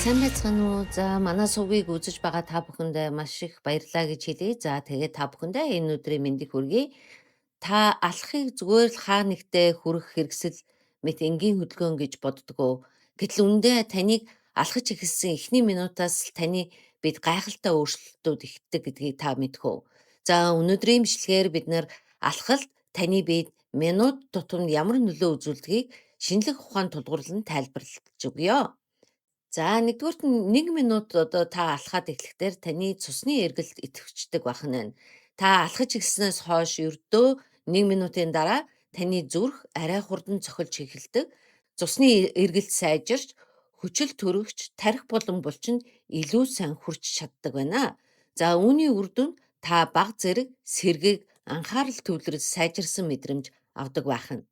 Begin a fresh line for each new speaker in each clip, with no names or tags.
Сайн байцгаана уу? За манай сувгийг үзэж байгаа та бүхэндээ маш их баярлалаа гэж хэлье. За тэгээд та бүхэндээ энэ өдрийн мэндийг хүргэе. Та алхахыг зүгээр л хаа нэгтээ хүрэх хэрэгсэл мэт энгийн хөдөлгөөн гэж боддгоо. Гэтэл үндэ таныг алхаж эхэлсэн эхний минутаас л таны бид гайхалтай өөрчлөлтүүд ихдэг гэдгийг та мэдэх үү? За өнөөдрийн бичлэгээр бид нэр алхалд таны бид минут тутамд ямар нөлөө үзүүлдгийг шинжлэх ухаан тулгуурлан тайлбарлаж өгье. За нэгдүгüүрт нь 1 минут одоо та алхаад эхлэхдээ таны цусны эргэлт идэвхждэг байх нь байна. Та алхаж эхэлснээс хойш ердөө 1 минутын дараа таны зүрх арай хурдан цохилж эхэлдэг. Цусны эргэлт сайжирч, хүчил төрөгч, тарих болон булчинд илүү сайн хүрч чаддаг байна. За үүний үр дүнд та бага зэрэг сэргийг анхаарал төвлөрөж сайжирсан мэдрэмж авдаг байх нь.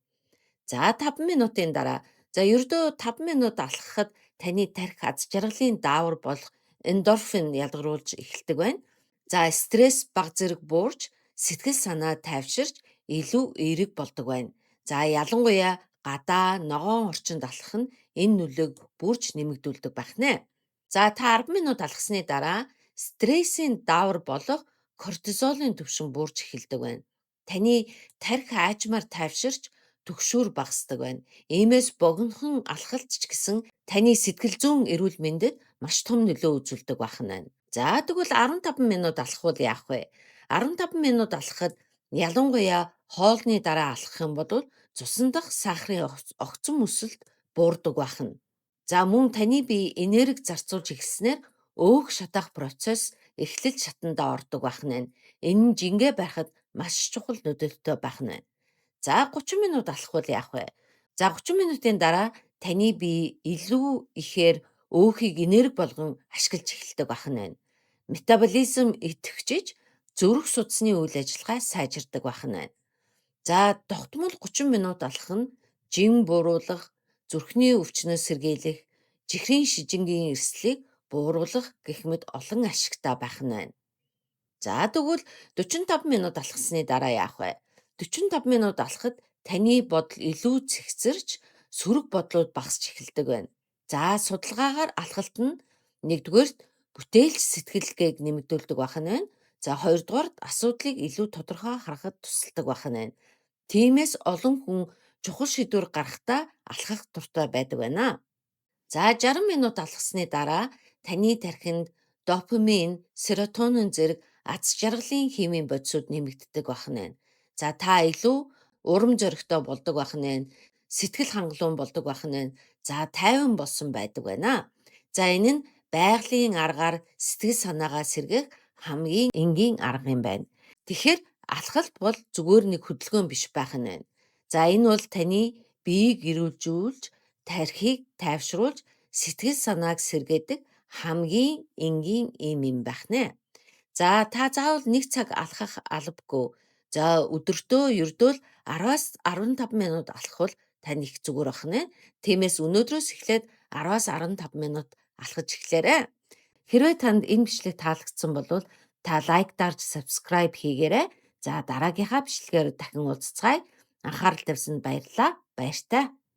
За 5 минутын дараа. За ердөө 5 минут алхахад таны тархи аз жаргалын даавар болох эндорфин ялгаруулж эхэлдэг байна. За стресс бага зэрэг буурч, сэтгэл санаа тайвширч илүү эерэг болдог байна. За ялангуяа гадаа ногоон орчинд алхах нь энэ нөлөөг бүрж нэмэгдүүлдэг байх нэ. За та 10 минут алхсны дараа стрессийн даавар болох кортизолын түвшин буурч эхэлдэг байна. Таны тархи аажмаар тайвширч түгшүүр багасдаг байна. Иймээс богинохон алхалт ч гэсэн таны сэтгэл зүйн эрүүл мэндэд маш том нөлөө үзүүлдэг байх нь байна. За тэгвэл 15 минут алхавал яах вэ? 15 минут алхахад ялангуяа хоолны дараа алхах юм бол цусан дахь сахарын огцон өсөлт буурдаг байх нь. За мөн таны бие энерги зарцуулж эхэлснээр өөх шатах процесс эхлэл шатандаа ордог байх нь байна. Энэ нь жингээ байхад маш чухал нөлөөтэй байх нь байна. За 30 минут алхавал яах вэ? За 30 минутын дараа таны бие илүү ихээр өөхийг энерги болгон ашиглаж эхэлдэг байх нь байна. Метаболизм идэвхжиж, зүрх судасны үйл ажиллагаа сайжирдаг байх нь байна. За тогтмол 30 минут алхах нь жин бууруулах, зүрхний өвчнөөс сэргийлэх, чихрийн шижингийн эрсдлийг бууруулах гэх мэт олон ашигтай байх нь байна. За тэгвэл 45 минут алхсны дараа яах вэ? 45 минут алхахад таны бодол илүү цэгцэрч, сөрөг бодлууд багасч эхэлдэг байна. За судалгаагаар алхалт нь нэгдүгээрт бүтээлч сэтгэлгээг нэмэгдүүлдэг байх нь байна. За хоёрдугаарт асуудлыг илүү тодорхой харахад тусалдаг байх нь байна. Тиймээс олон хүн чухал шийдвэр гаргахдаа алхах дуртай байдаг байна. За 60 минут алхсны дараа таны тархинд допамин, серотонин зэрэг аз жаргалын химийн бодисууд нэмэгддэг байх нь байна. За та илүү урам зоригтой болдог байх нь байна. Сэтгэл хангалуун болдог байх нь байна. За тайван болсон байдаг байна. За энэ нь байгалийн аргаар сэтгэл санаагаа сэргээх хамгийн энгийн арга юм байна. Тэгэхээр алхалт бол зүгээр нэг хөдөлгөөн биш байх нь байна. За энэ бол таны биеийг эрүүлжүүлж, тархийг тайвшруулж, сэтгэл санааг сэргээдэг хамгийн энгийн юм байх нэ. За та заавал 1 цаг алхах албагүй. За өдөртөө ердөө л 10-аас 15 минут алхавал тань их зүгээр байх нэ. Тиймээс өнөөдрөөс эхлээд 10-аас 15 минут алхаж эхлээрэй. Хэрвээ танд энэ бичлэг таалагдсан бол та лайк дарж subscribe хийгээрэй. За дараагийнхаа бичлэгээр дахин уулзцгаая. Анхаарал тавьсанд баярлалаа. Баяртай.